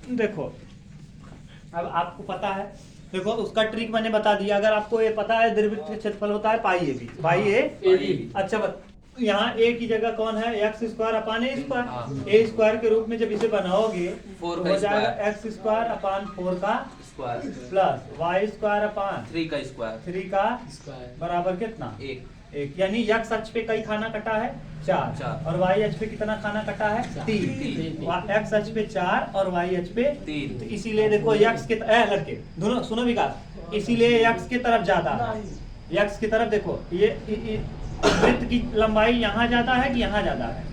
देखो अब आपको पता है, देखो उसका ट्रिक मैंने बता दिया। अगर आपको ये पता है दीर्घवृत्त का क्षेत्रफल होता है पाई ए बी, पाई ए। अच्छा यहाँ ए की जगह कौन है, एक्स स्क्वायर अपान ए स्क्वायर। ए स्क्वायर के रूप में जब इसे बनाओगे तो हो जाएगा एक्स स्क्वायर अपान 4 का square plus Y square upon 3 का स्क्वायर बराबर कितना, एक। यानी एक्स अक्ष पे कई खाना कटा है, 4 और वाई अक्ष पे कितना खाना कटा है, 3। एक्स अक्ष पे 4 और वाई अक्ष पे 3। तो इसीलिए देखो एक्स के लड़के दोनों सुनो विकास, इसीलिए एक्स की तरफ ज्यादा है। एक्स की तरफ देखो ये वृत्त की लंबाई यहाँ ज्यादा है कि यहाँ ज्यादा है,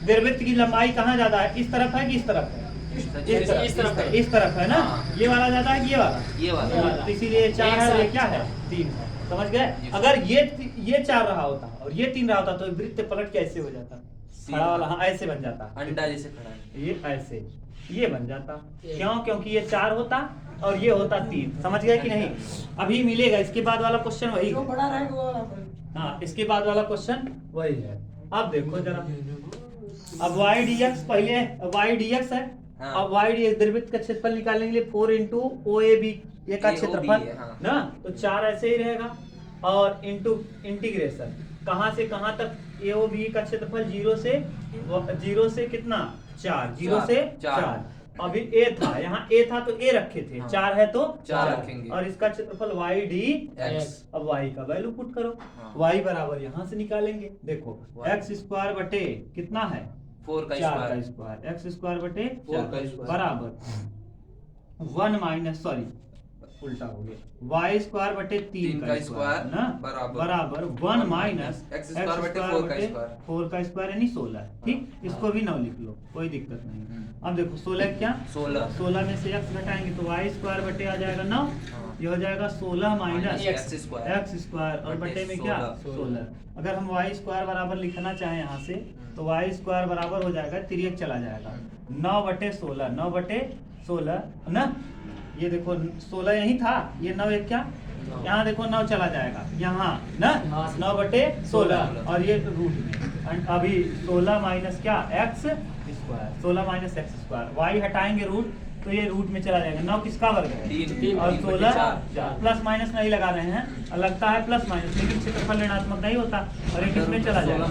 दीर्घवृत्त की लंबाई कहाँ ज्यादा है, इस तरफ है कि इस तरफ है, इस तरफ है ना। ये वाला ज्यादा है कि ये वाला, तो इसीलिए 4 है और ये क्या है, 3 है। समझ गए। अगर ये 4 रहा होता और ये 3 रहा होता तो वृत्त पलट कैसे हो जाता, खड़ा वाला, हाँ ऐसे बन जाता, अंडा जैसे खड़ा है, ये ऐसे ये बन जाता। क्यों, क्योंकि ये 4 होता और ये होता 3। समझ गए कि नहीं। अभी मिलेगा इसके बाद वाला क्वेश्चन वही है, बड़ा रहेगा। हाँ इसके बाद वाला क्वेश्चन वही है। अब देखो जरा, अब y dx पहले y dx है, अब y dx दीर्घवृत्त का क्षेत्रफल निकालने के लिए 4 इंटू ओ ए बी ये का क्षेत्रफल ना, तो 4 ऐसे ही रहेगा और इंटू इंटीग्रेशन कहाँ से कहाँ तक ए ओ बी का क्षेत्रफल 0 से कितना 4, 0 से 4। अभी ए था, यहाँ ए था तो ए रखे थे, 4 है तो 4 रखेंगे और इसका क्षेत्रफल वाई डी एक्स। अब वाई का वैल्यू पुट करो, वाई बराबर यहाँ से निकालेंगे। देखो एक्स स्क्वायर बटे कितना है 4 का स्क्वायर, एक्स स्क्वायर बटे 4 का स्क्वायर बराबर 1 माइनस सॉरी उल्टा हो गया, वाई स्क्वायर बटे 3 का स्क्वायर ना बराबर 1 माइनस एक्स स्क्वायर बटे 4 का स्क्वायर यानी 16। ठीक, इसको भी 9 लिख लो, कोई दिक्कत नहीं। अब देखो 16 क्या 16 में से x घटाएंगे तो वाई स्क्वायर बटे आ जाएगा 9, ये हो जाएगा 16 माइनस एक्स स्क्वायर और बटे में क्या 16। अगर हम वाई स्क्वायर बराबर लिखना चाहें यहाँ से तो वाई स्क्वायर बराबर हो जाएगा 3 चला जाएगा 9 बटे 16, 9 बटे 16 ना, ये देखो 16 यही था, ये 9 एक क्या यहाँ देखो 9 चला जाएगा यहाँ ना, 9 बटे 16 और ये रूट में अभी 16 माइनस क्या X square, 16 minus x square, Y हटाएंगे रूट तो ये रूट में चला जाएगा। 9 किसका वर्ग है 3 और 16 4, प्लस माइनस नहीं लगा रहे हैं, लगता है प्लस माइनस लेकिन क्षेत्रफल ऋणात्मक नहीं होता और ये किसमें चला जाएगा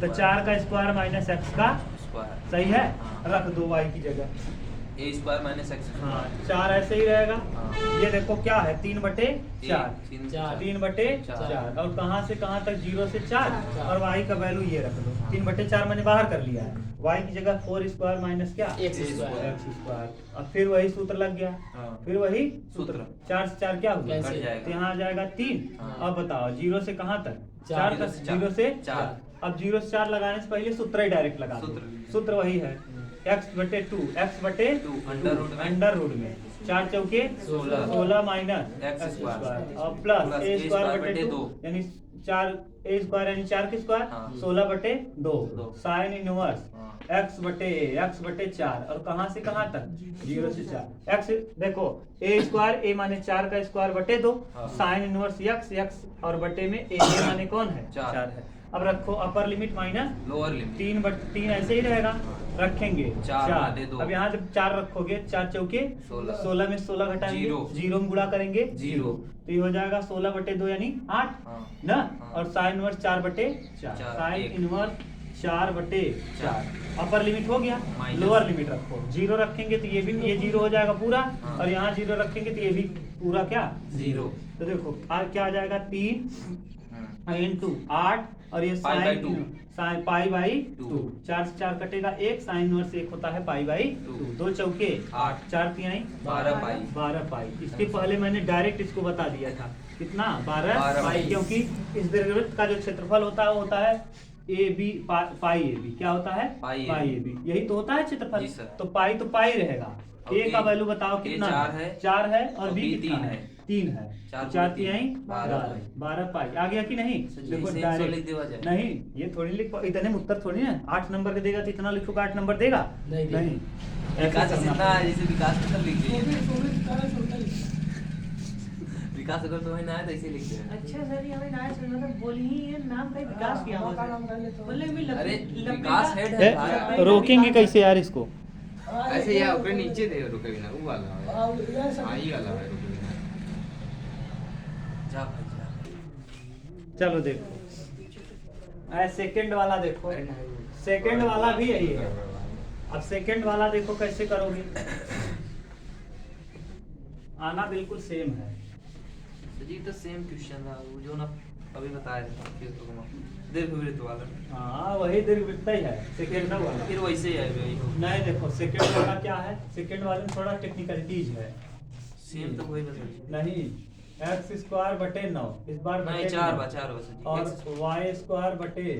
तो 4 का स्क्वायर माइनस एक्स का स्क्वायर। सही है, रख दो वाई की जगह ए स्क्वायर माइनस एक्स। हाँ 4 ऐसे ही रहेगा। ये देखो क्या है 3 बटे 4, 3 बटे 4 और कहाँ से कहाँ तक 0 से 4 और वाई का वैल्यू ये रख दो 3 बटे 4 मैंने बाहर कर लिया है, वाई की जगह 4 स्क्वायर माइनस क्या एक्स स्क्वायर और फिर वही सूत्र लग गया, फिर वही सूत्र 4 से 4 क्या हुआ तो यहाँ आ जाएगा 3। अब बताओ 0 से कहाँ तक 4 तक, 0 से 4। अब 0 से 4 लगाने से पहले सूत्र ही डायरेक्ट लगा दो, सूत्र वही है x बटे 2 अंडर रूट में 4 चौके 16 माइनस एक्स स्क्वायर और प्लस ए स्क्वायर बटे 2 यानी 4 ए स्क्वायर यानी 4 के स्क्वायर 16 बटे 2 साइन इनवर्स x बटे 4 और कहाँ से कहाँ तक 0 से 4। x देखो ए स्क्वायर ए माने 4 का स्क्वायर बटे 2 साइन इनवर्स x और बटे में ए माने कौन है 4 है। अब रखो upper limit minus lower limit 3 ऐसे ही रहेगा, रखेंगे 4। अब यहाँ जब 4 रखोगे 4 चौके 16 में 16 घटाएंगे 0 में गुणा करेंगे 0 तो ये हो जाएगा 16 बटे 2 यानी 8 ना और साइन इनवर्स 4 बटे 4 साइन इनवर्स 4 बटे 4। अपर लिमिट हो गया, लोअर लिमिट रखो 0 रखेंगे तो ये 0 हो जाएगा पूरा और यहाँ 0 रखेंगे तो ये भी पूरा क्या 0। तो देखो क्या आ जाएगा 3 इंटू 8 और ये साइन पाई बाई 2, 4 से 4 कटेगा 1 साइन इनवर्स 1 होता है पाई बाई 2 चौके 8 4 तिहाई 12 पाई। इसके पहले मैंने डायरेक्ट इसको बता दिया था कितना 12 पाई, क्योंकि इस दीर्घवृत्त का जो क्षेत्रफल होता है वो होता है A B pi A B, क्या होता है पाई ए बी, यही तो होता है क्षेत्रफल। तो पाई रहेगा, ए का वैल्यू बताओ कितना 4 है और बी कितना है 3 है, 4 तिहाई 12 पाई। आ गया कि नहीं देखो डायरेक्ट नहीं, ये थोड़ी लिख इतने में उत्तर थोड़ी ना 8 नंबर का देगा तो इतना लिखोगे 8 नंबर देगा नहीं। विकास अगर तुम्हें ना है तो इसे लिख दे। अच्छा सर ये हमें ना है सुनना था, बोली ही ये नाम का विकास किया हुआ है, बोले भी अरे विकास हेड है, रोकेंगे कैसे यार इसको ऐसे या ऊपर नीचे दे रुके बिना वो वाला है हाँ, ये सब- हाँ ये वाला है रुके बिना जा भाई जा चलो देखो सेकंड वाला देखो, सेकंड वाला भी यही है। अब सेकंड वाला देखो कैसे करोगे, आना बिल्कुल सेम है। जी तो सेम क्वेश्चन था वो जो ना अभी बताया था फिर तो दीर्घवृत्त वाला हाँ वही दीर्घवृत्त ही है सेकंड वाला। फिर वैसे ही है वही नहीं देखो सेकंड वाला क्या है, सेकंड वाले में थोड़ा टेक्निकलिटीज है। सेम तो वही बता नहीं एक्स स्क्वायर बटे 9 इस बार नहीं बटे 4 9, बा 4 बा सर और जी वाई स्क्वायर बटे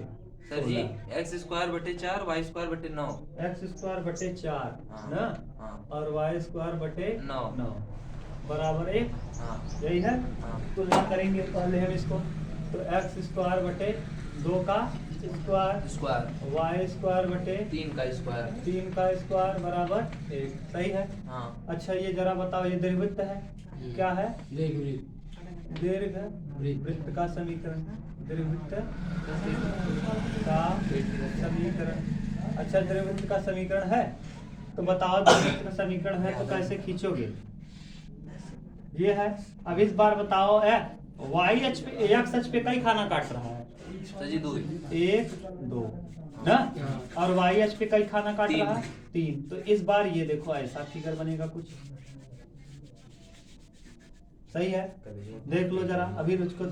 सर जी x स्क्वायर बटे 4 y स्क्वायर बटे 9 एक्स स्क्वायर बटे 4 हाँ, ना हाँ। और वाई स्क्वायर बटे 9 बराबर 1, हाँ यही है। हाँ तुलना करेंगे पहले हम इसको, तो एक्स स्क्वायर बटे 2 का स्क्वायर स्क्वायर वाई स्क्वायर बटे 3 का स्क्वायर 3 का स्क्वायर बराबर 1, सही है। हाँ अच्छा ये जरा बताओ ये दीर्घवृत्त है, क्या है? दीर्घ वृत्त का समीकरण, दीर्घवृत्त का समीकरण। अच्छा दीर्घवृत्त का समीकरण है तो बताओ दीर्घवृत्त का समीकरण है तो कैसे खींचोगे? ये है। अब इस बार बताओ वाई एच पे एक्स एच पे कई खाना काट रहा है? सर जी 2 1 2 ना, और वाई एच पे कई खाना काट रहा है? 3। तो इस बार ये देखो ऐसा फिगर बनेगा कुछ, सही है। देख लो जरा, अभी रुचको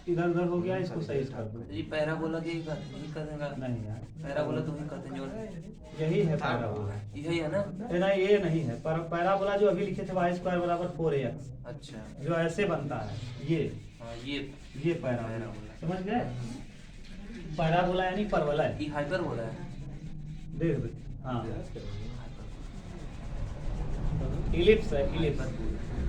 इधर उधर हो गया, इसको सही कर दो। जी पैराबोला के ही कर देगा नहीं यार पैराबोला तो ही करते हैं जो यही है पैराबोला, यही है ना नहीं ये नहीं है। पर पैराबोला जो अभी लिखे थे वाई स्क्वायर बराबर 4ax, अच्छा जो ऐसे बनता है ये हाँ ये पैराबोला, समझ गए? पैराबोला यानी परवलय, ये हाइपरबोला है दीर्घवृत्त। हाँ इलिप्स है, इलिप्स।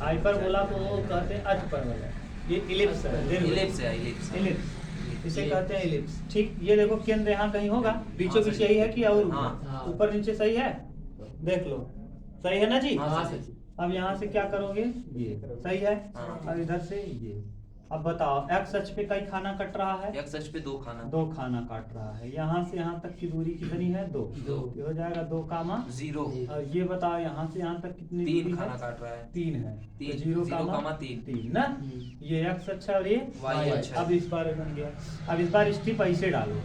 हाइपरबोला को वो कहते हैं अष्टपरवलय, ये इलिप्स है, इलिप्स है इलिप्स इलिप्स इसे कहते हैं इलिप्स। ठीक, ये देखो केंद्र यहाँ कहीं होगा, बीचों बीच यही है कि और हाँ। ऊपर नीचे सही है? देख लो सही है ना जी। हाँ सर जी। अब यहाँ से क्या करोगे, ये सही है। हाँ। अब इधर से ये, अब बताओ एक्स अक्ष पे कई खाना कट रहा है? x अक्ष पे 2 खाना 2 खाना काट रहा है। यहाँ से यहाँ तक की दूरी कितनी है? 2। दो। ये हो जाएगा 2 कामा 0 और ये बताओ यहाँ से यहाँ तक कितनी 3 दूरी खाना है? काट रहा है 3 है। तीन, तो 0 0 कामा कामा 3 3 ना, ये एक्स अच्छा और ये Y अच्छा। अब इस बार बन गया। अब इस बार स्ट्रिप ऐसे डालो,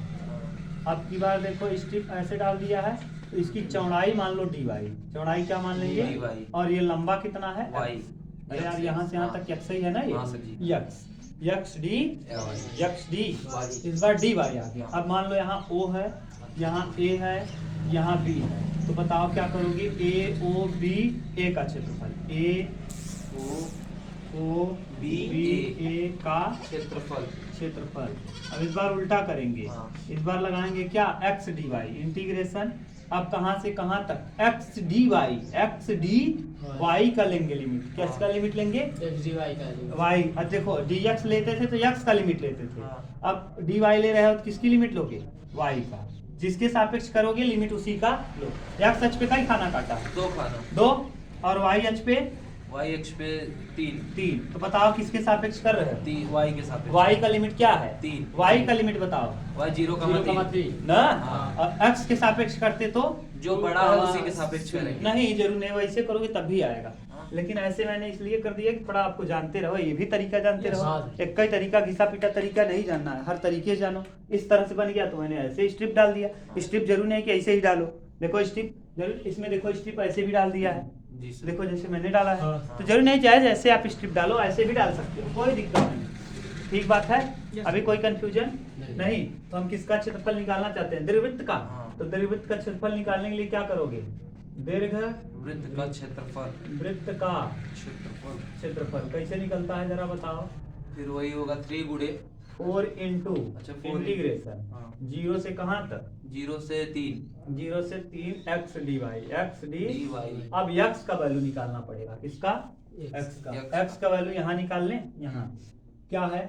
अब की बार देखो स्ट्रिप ऐसे डाल दिया है तो इसकी चौड़ाई मान लो dy, चौड़ाई क्या मान लेंगे? dy। और ये लंबा कितना है? y अरे यार यहाँ से यहाँ तक x ही है ना, हाँ सर जी। ये x D x D, Y। इस बार dy आ गया। अब मान लो यहाँ O है, यहाँ A है, यहाँ B है, तो बताओ क्या करोगे? A O B A का क्षेत्रफल, A O B A का क्षेत्रफल। अब इस बार उल्टा करेंगे, हाँ। इस बार लगाएंगे क्या? x dy integration. अब कहाँ से कहाँ तक? x dy y का लेंगे लिमिट, किसका लिमिट लेंगे? y। अब देखो dx लेते थे तो x का लिमिट लेते थे, हाँ। अब dy ले रहे हो तो किसकी लिमिट लोगे? y का। जिसके सापेक्ष करोगे लिमिट उसी का लो। x अक्ष पे कई खाना काटा? 2 खाना 2, और y अक्ष पे y अक्ष पे 3 तो बताओ किसके सापेक्ष कर रहे हो? y के सापेक्ष y का लिमिट क्या है? 3 y का लिमिट बताओ y 0,3 ना, हाँ। और x के सापेक्ष करते तो जो बड़ा है उसी के सापेक्ष करेंगे नहीं, जरूर नहीं, वैसे करोगे तब भी आएगा। हाँ। लेकिन ऐसे मैंने इसलिए कर दिया कि थोड़ा आपको जानते रहो, ये भी तरीका जानते रहो। हाँ। एक कई तरीका घिसा पीटा तरीका नहीं जानना है, हर तरीके से जानो। इस तरह से बन गया तो मैंने ऐसे स्ट्रिप डाल दिया। स्ट्रिप जरूर नहीं कि ऐसे ही डालो, देखो स्ट्रिप जरूर, इसमें देखो स्ट्रिप ऐसे भी डाल दिया है, जी सर देखो जैसे मैंने डाला है। हाँ। तो जरूर नहीं चाहे जैसे आप स्ट्रिप डालो ऐसे भी डाल सकते हो, कोई दिक्कत नहीं। ठीक बात है, अभी कोई कंफ्यूजन नहीं। तो हम किसका क्षेत्रफल निकालना चाहते हैं? दीर्घवृत्त का। हाँ। तो दीर्घवृत्त का क्षेत्रफल निकालने के लिए क्या करोगे? दीर्घ वृत्त का क्षेत्रफल वृत्त का क्षेत्रफल कैसे निकलता है जरा बताओ? फिर वही होगा 3 गुणे 4 इंटू अच्छा, 4 इंटीग्रेशन हाँ। 0 से कहाँ तक? 0 से 3 0 से 3 x dy x D. dy अब x का वैल्यू निकालना पड़ेगा, किसका? x का। X। x का वैल्यू यहाँ निकाल लें, यहाँ क्या है?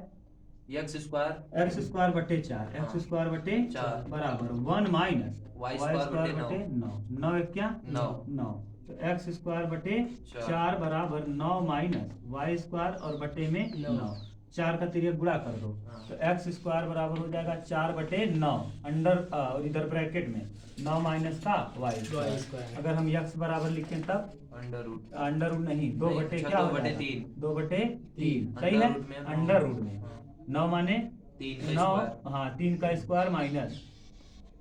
x स्क्वायर x स्क्वायर बटे 4, x स्क्वायर बटे 4 बराबर 1 माइनस Y स्क्वायर बटे 9। 9 एक क्या? 9 9। तो x स्क्वायर बटे 4 4 बराबर 9 माइनस y स्क्वायर और बटे में 9। 4 का तिर्यक गुणा कर दो हाँ। तो एक्स स्क्वायर बराबर हो जाएगा 4/9 अंडर और इधर ब्रैकेट में 9 माइनस का वाई स्क्वायर। अगर हम एक्स बराबर लिखें तब अंडर रूट अंडर रूट नहीं 2 बटे अच्छा, क्या हो 2/3 2/3 सही अंडर है रूट में नौ। अंडर रूट में हाँ। 9 माने 3 का 9 स्क्वायर हाँ 3 का square minus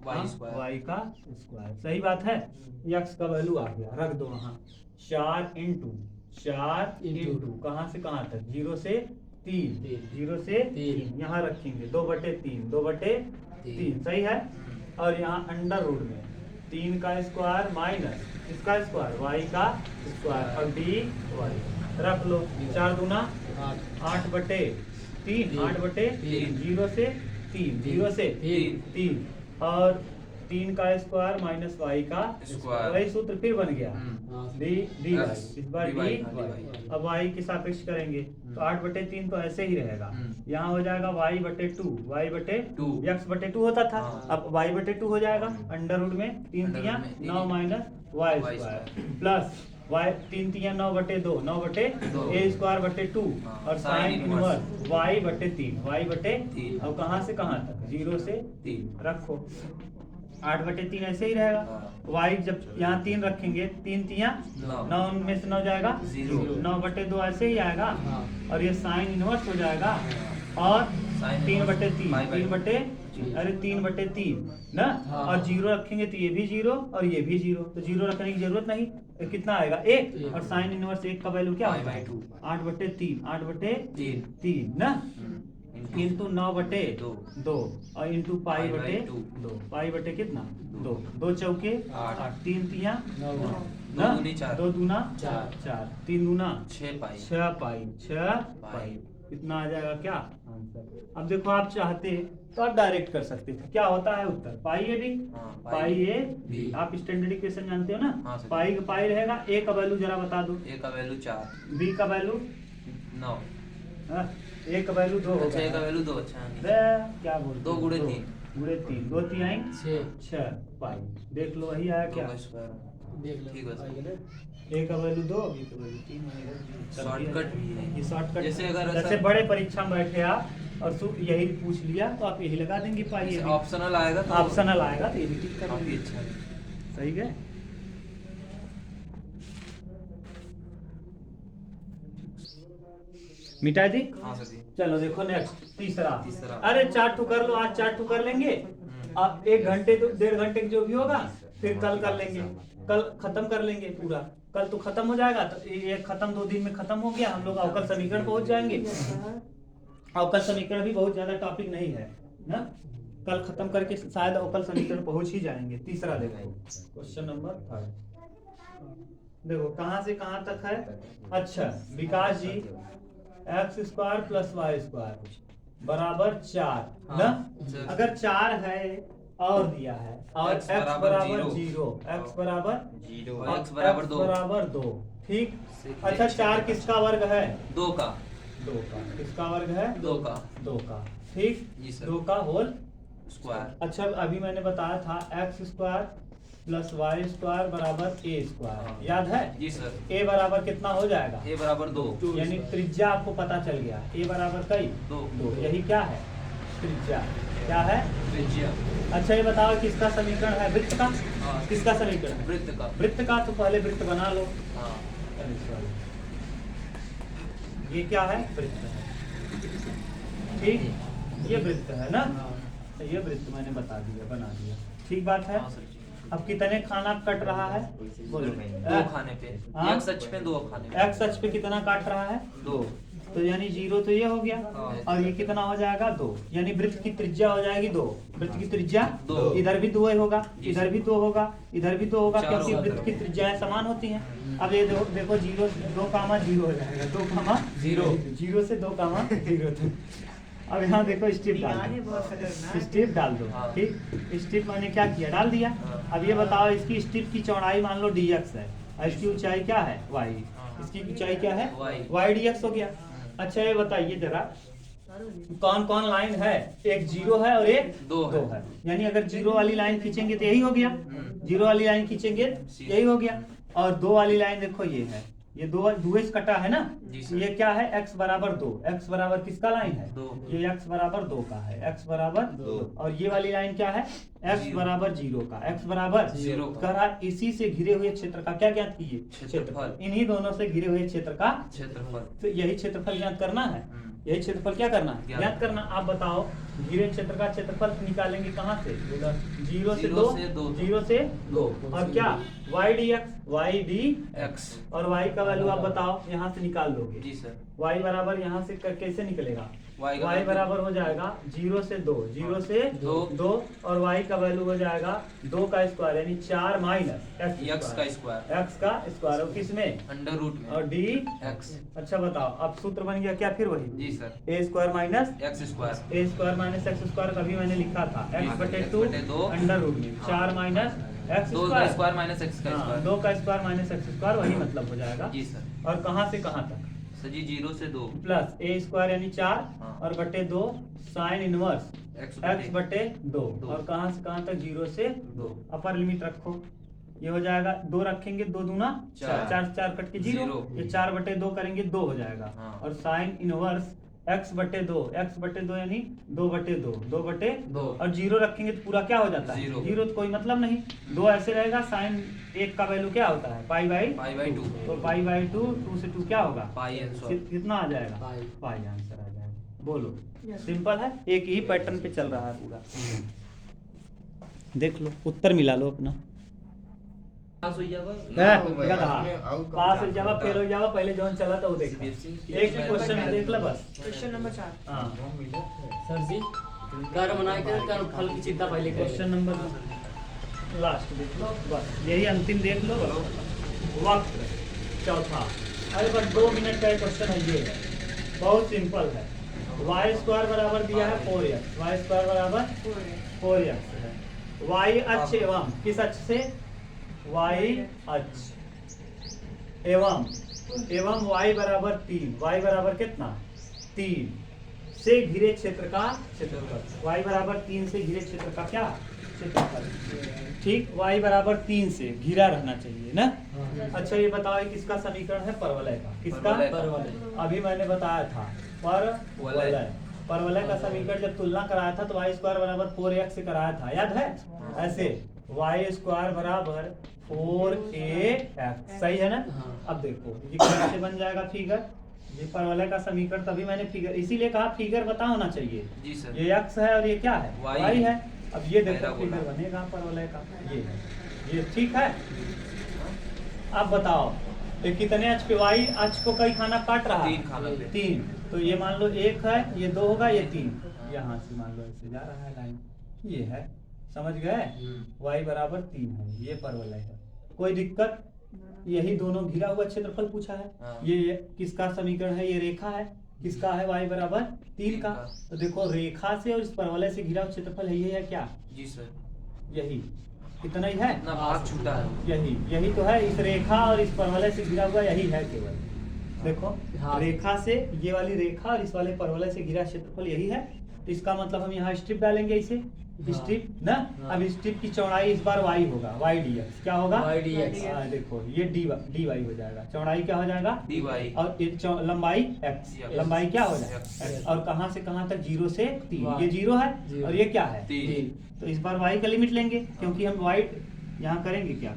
Y square Y का स्क्वायर सही बात है एक्स का वैल्यू आ गया रख दो वहाँ 4 इंटू कहाँ से कहाँ तक 0 से 3 0 से 3 यहाँ रखेंगे 2/3 2/3 सही है और यहाँ अंडर रूट में 3 का स्क्वायर माइनस इसका स्क्वायर वाई का स्क्वायर और डी वाई रख लो 4 दूना 8/3 8/3 0 से 3 0 से 3 और 3 का स्क्वायर माइनस वाई का स्क्वायर। वही सूत्र फिर बन गया डी डी वाई Yes, इस बार dy, डी हाँ, वाई dy। अब वाई के सापेक्ष करेंगे तो 8/3 तो ऐसे ही रहेगा यहाँ हो जाएगा y/2 टू। x/2 होता था हाँ। अब y/2 हो जाएगा अंडर रूट में 3 अंडर तिया रूट में 9 minus Y Y square square. Plus Y 3 तिया 9/2 9/a²/2 हाँ, और sin sine inverse. Inverse y/3 तीन। अब कहाँ से कहाँ तक 0 से 3 रखो 8/3 ऐसे ही रहेगा हाँ। वाई जब यहाँ 3 रखेंगे 3 तिया नौ। 9 में से 9 जाएगा जीरो। 9/2 ऐसे ही आएगा और ये साइन इनवर्स हो जाएगा और Sin 3/3 पाई बाई 3/3 अरे 3/3 ना हाँ। और 0 रखेंगे तो ये भी 0 और ये भी 0 तो 0 रखने की जरूरत नहीं तो कितना आएगा 1 और साइन इनवर्स 1 का वैल्यू क्या पाई होता बाई है टू। 8/3 3 ना इंटू 9/2 और इंटू पाई पाई बटे बाई टू। 2 पाई बटे कितना 2 दो। 2 चौके 8 3 तिया दो ना दूनी चार। 2 दूना चार। 4 3 दूना 6 पाई 6 पाई 6 पाई इतना आ जाएगा क्या आंसर अब देखो आप चाहते तो आप डायरेक्ट कर सकते थे क्या होता है उत्तर पाई ए डी हाँ, पाई ए बी। बी आप स्टैंडर्ड इक्वेशन जानते हो ना हाँ, सर। पाई का पाई रहेगा ए का वैल्यू जरा बता दो A का वैल्यू 4 बी का वैल्यू 9 ए का वैल्यू 2 अच्छा A का वैल्यू 2 अच्छा बे, क्या बोल 2 गुणे 3 गुणे 3 2 तिहाई 6 पाई देख लो वही आया क्या ठीक है सर। ए का वैल्यू 2 बी का वैल्यू 3 शॉर्टकट भी है ये शॉर्टकट जैसे अगर जैसे ऐसा- बड़े परीक्षा में बैठे आप और यही पूछ लिया तो आप यही लगा देंगे पाई जैसे ये ऑप्शनल आएगा तो ऑप्शनल आएगा तो ये भी टिक कर काफी देंगे अच्छा है। सही है मिटा दी हाँ सर जी चलो देखो नेक्स्ट तीसरा तीसरा। अरे 4 टू कर लो आज 4 टू कर लेंगे अब 1 घंटे तो 1.5 घंटे जो भी होगा फिर कल कर लेंगे कल खत्म कर लेंगे पूरा कल तो खत्म हो जाएगा तो ये खत्म 2 दिन में खत्म हो गया हम लोग अवकल समीकरण पहुंच जाएंगे अवकल समीकरण भी बहुत ज्यादा टॉपिक नहीं है ना कल खत्म करके शायद अवकल समीकरण पहुंच ही जाएंगे तीसरा देखो क्वेश्चन नंबर 3 देखो कहां से कहां तक है अच्छा विकास जी x² + y² बराबर 4 ना हाँ। अगर 4 है और दिया है और X x बराबर बराबर जीरो। 0 x बराबर 0 और x बराबर 2 बराबर 2 ठीक सिक्स, अच्छा सिक्स, 4 सिक्स। किसका वर्ग है 2 का 2 का किसका वर्ग है 2 का 2 का ठीक जी सर। 2 का होल स्क्वायर अच्छा अभी मैंने बताया था x² + y² बराबर a² याद है जी सर a बराबर कितना हो जाएगा A बराबर 2 यानी त्रिज्या आपको पता चल गया a बराबर कई 2 2 यही क्या है त्रिज्या क्या है त्रिज्या अच्छा ये बताओ किसका समीकरण है वृत्त का हाँ। किसका समीकरण है वृत्त का वृत्त का तो पहले वृत्त बना लो हाँ अरे sorry। ये क्या है वृत्त है ठीक ये वृत्त है ना तो ये वृत्त मैंने बता दिया बना दिया ठीक बात है हाँ सर जी अब कितने खाना कट रहा है बोलो 2 खाने पे हाँ? एक सच पे 2 खाने पे एक्स अक्ष पे कितना काट रहा है 2 तो यानी 0 तो ये हो गया हाँ। और ये कितना हो जाएगा 2 यानी वृत्त की त्रिज्या हो जाएगी 2 वृत्त की त्रिज्या दो। इधर भी 2 होगा जी इधर सर। भी 2 होगा इधर भी 2 होगा चारों क्योंकि का वृत्त की त्रिज्याएं समान होती हैं अब ये देखो 0 2, 0 हो जाएगा 2, 0 से 2, 0 तक अब यहाँ देखो स्टिप डाल दीवाने बहुत दो खतरनाक स्टिप डाल दो हाँ। ठीक स्टिप मैंने क्या किया डाल दिया हाँ। अब ये बताओ इसकी स्टिप की चौड़ाई मान लो dx है और इसकी ऊंचाई क्या है y हाँ। इसकी ऊंचाई क्या है Y। y dx हो गया अच्छा ये बताइए जरा कौन कौन लाइन है एक 0 है और एक दो है। 2 है यानी अगर 0 वाली लाइन खींचेंगे तो यही हो गया 0 वाली लाइन खींचेंगे यही हो गया और 2 वाली लाइन देखो ये है ये दो दुएस कटा है ना, जी सर। ये क्या है x बराबर 2, x बराबर किसका लाइन है, 2। ये x बराबर 2 का है, x बराबर 2, और ये वाली लाइन क्या है, x 0 बराबर 0 का, x बराबर 0 का। करा। इसी से घिरे हुए क्षेत्र का क्या ज्ञात कीजिए, क्षेत्रफल। इन्हीं दोनों से घिरे हुए क्षेत्र का क्षेत्रफल। तो यही क्षेत्रफल ज्ञात करना है, यही क्षेत्रफल क्या करना है, ज्ञात ज्ञात करना। आप बताओ घिरे क्षेत्र का क्षेत्रफल निकालेंगे कहाँ से, 0 से 2, 0 से 2, 0 से 2 और क्या y dx, y d x। और y का वैल्यू आप बताओ यहाँ से निकाल लोगे, जी सर। y बराबर यहाँ से कैसे निकलेगा, y का y बराबर हो जाएगा 0 से 2, 0 से 2 और y का वैल्यू हो जाएगा 2 का स्क्वायर यानी 4 माइनस x का स्क्वायर। x का स्क्वायर और किसमें, अंडर रूट में और d x। अच्छा बताओ अब सूत्र बन गया क्या फिर वही, जी sir. a square minus x square. a square minus x square कभी मैंने लिखा था जी, x बटे x 2 बटे 2 अंडर रूट में हाँ। 4 माइनस एक्स 2 का स्क्वायर माइनस x का हाँ, स्क्वायर। 2 का स्क्वायर माइनस एक्स स्क्वायर वही मतलब हो जाएगा। जी सर। और कहाँ से कहाँ तक, सर जी 0 से 2 प्लस a स्क्वायर यानी 4 हाँ। और बटे 2 साइन इनवर्स x बटे 2 दो। और कहाँ से कहाँ तक 0 से 2। अपर लिमिट रखो, ये हो जाएगा 2 रखेंगे 2 दूना 4, 4 4 कट के 0, जीरो। ये 4 बटे 2 करेंगे 2 हो जाएगा हाँ। और साइन इनवर्स x बटे 2, x बटे 2 यानी 2 बटे 2, 2 बटे 2 और 0 रखेंगे तो पूरा क्या हो जाता है, जीरो। 0 तो कोई मतलब नहीं, 2 ऐसे रहेगा। साइन 1 का वैल्यू क्या होता है, पाई बाई पाई बाई 2। तो पाई बाई 2, 2 से 2 क्या होगा, पाई आंसर। कितना आ जाएगा, पाई। पाई आंसर आ जाएगा। बोलो सिंपल है, एक ही पैटर्न पे चल रहा है पूरा, देख लो उत्तर मिला लो अपना। पास हो जाएगा। पास हो जावा फेल हो जावा, पहले जोन चला था वो देख, एक ही क्वेश्चन देख लो बस। क्वेश्चन नंबर 4 हाँ सर जी कर्म बनाए कर कर्म फल की चिंता पहले करें। क्वेश्चन नंबर लास्ट देख लो बस, यही अंतिम देख लो बस। वक्र चौथा, अरे बस 2 मिनट का क्वेश्चन है, ये बहुत सिंपल है। वाई स्क्वायर बराबर दिया है 4x, वाई स्क्वायर बराबर 4x है। वाई अक्ष एवं किस अक्ष से, वाई अक्ष एवं वाई बराबर 3, वाई बराबर कितना 3 से घिरे क्षेत्र का क्षेत्रफल, y बराबर 3 से घिरे क्षेत्र का क्या क्षेत्रफल, ठीक। y बराबर 3 से घिरा रहना चाहिए ना। अच्छा ये बताओ ये किसका समीकरण है, परवलय का, किसका, परवलय का। परवलय। अभी मैंने बताया था परवलय, परवलय का समीकरण जब तुलना कराया था तो y स्क्वायर बराबर 4x से कराया था, याद है ऐसे, y स्क्वायर बराबर 4ax, सही है ना। अब देखो ये कैसे बन जाएगा फिगर, ये परवलय का समीकरण, तभी मैंने फिगर इसीलिए कहा फिगर पता होना चाहिए। जी सर। ये x है और ये क्या है, Y y है। अब ये देखो पैराबोला। फिगर बनेगा परवलय का, ये ठीक है। अब बताओ ये कितने अक्ष पे, y अक्ष को कई खाना काट रहा है, 3 खाना पे। 3, तो ये मान लो 1 है, ये 2 होगा, ये 3, यहाँ से मान लो ऐसे जा रहा है लाइन, ये है, समझ गए, y बराबर 3 है, ये परवलय है, कोई दिक्कत। यही दोनों घिरा हुआ क्षेत्रफल पूछा है। हाँ। ये किसका समीकरण है, ये रेखा है, किसका है, y बराबर 3 का। तो देखो रेखा से और इस परवलय से घिरा हुआ क्षेत्रफल है, ये है क्या, जी सर। यही इतना ही है, इतना भाग छूटा है। यही तो है, इस रेखा और इस परवलय से घिरा हुआ यही है केवल। देखो हाँ। रेखा से, ये वाली रेखा और इस वाले परवलय से घिरा क्षेत्रफल यही है, तो इसका मतलब हम यहाँ स्ट्रिप डालेंगे इसे, स्ट्रिप ना। हाँ। अब स्ट्रिप की चौड़ाई इस बार y होगा, y dx क्या होगा, Y dx। देखो ये dy हो जाएगा, चौड़ाई क्या हो जाएगा dy और ये लंबाई x, Yes। लंबाई क्या हो जाएगा X। x। और कहाँ से कहाँ तक, 0 से 3, Y। ये 0 है Zero। और ये क्या है 3। तो इस बार y का लिमिट लेंगे, क्योंकि हम y यहाँ करेंगे क्या,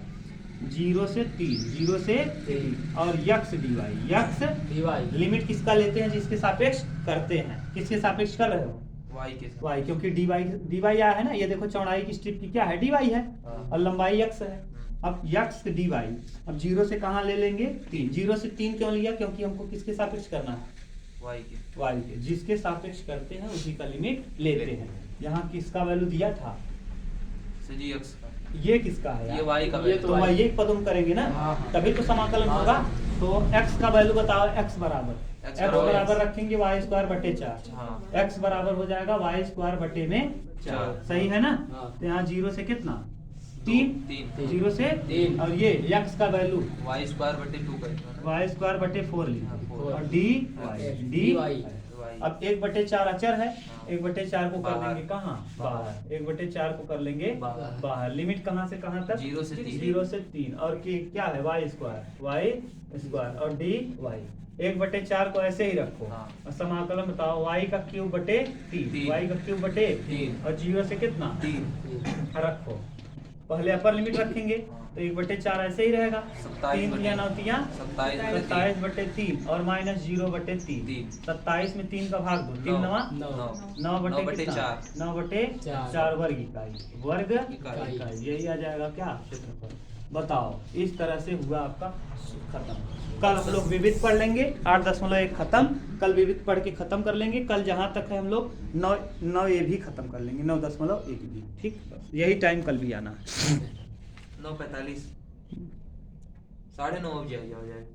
0 से 3, 0 से 3 और X dy, X dy limit किसका लेते हैं, जिसके सापेक्ष करते हैं, किसके सापेक्ष कर रहे हो, y के साथ। y, क्योंकि dy आया है ना, ये देखो चौड़ाई की स्ट्रिप की क्या है, dy है हाँ। और लंबाई x है। अब यक्स dy, अब 0 से कहाँ ले लेंगे 3, 0 से 3 क्यों लिया, क्योंकि हमको किसके सापेक्ष करना है, y के। y के, जिसके सापेक्ष करते हैं उसी का लिमिट लेते हैं। यहाँ किसका वैल्यू दिया था, सर जी x का। ये किसका है यार? ये y का ये वैल्यू। तो y एक पद हम करेंगे ना, हाँ, हाँ। तभी तो समाकलन हाँ, होगा। हाँ। तो x का वैल्यू बताओ, x बराबर X x बराबर बराबर रखेंगे y स्क्वायर बटे 4, हाँ। x बराबर हो जाएगा y स्क्वायर बटे में 4, चार। सही है ना। हाँ। तो यहाँ 0 से कितना 3, 3। 0 से 3 और ये x का वैल्यू y स्क्वायर बटे 2 का इतना ना? y स्क्वायर बटे 4 हाँ, लिखो 4। और dy Okay, dy dy। y। अब 1/4 अचर है, हाँ। 1/4 को कर बाहर। लेंगे कहाँ, बाहर। बाहर। 1/4 को कर लेंगे बाहर। बाहर। लिमिट कहाँ से कहाँ तक, 0 से 3। 0 से 3। और क्या है, y स्क्वायर और dy। 1/4 को ऐसे ही रखो हाँ। और समाकलन बताओ, y का क्यूब बटे 3, y का क्यूब बटे 3 और 0 से कितना 3। रखो। पहले अपर लिमिट रखेंगे तो 1/4 ऐसे ही रहेगा, 27 3 तिया 9 तिया 27/3 और माइनस 0/3। 27 में 3 का भाग दो, 3 9 9 बटे कितना, 9/4 वर्ग इकाई। यही आ जाएगा क्या क्षेत्रफल। बताओ, इस तरह से हुआ आपका खत्म। कल हम लोग विविध पढ़ लेंगे 8.1 खत्म, कल विविध पढ़ के खत्म कर लेंगे। कल जहाँ तक है हम लोग 9 भी खत्म कर लेंगे, 9.1 भी। ठीक, यही टाइम कल भी आना है। 9:45 9:30 बजे आ जाएगा।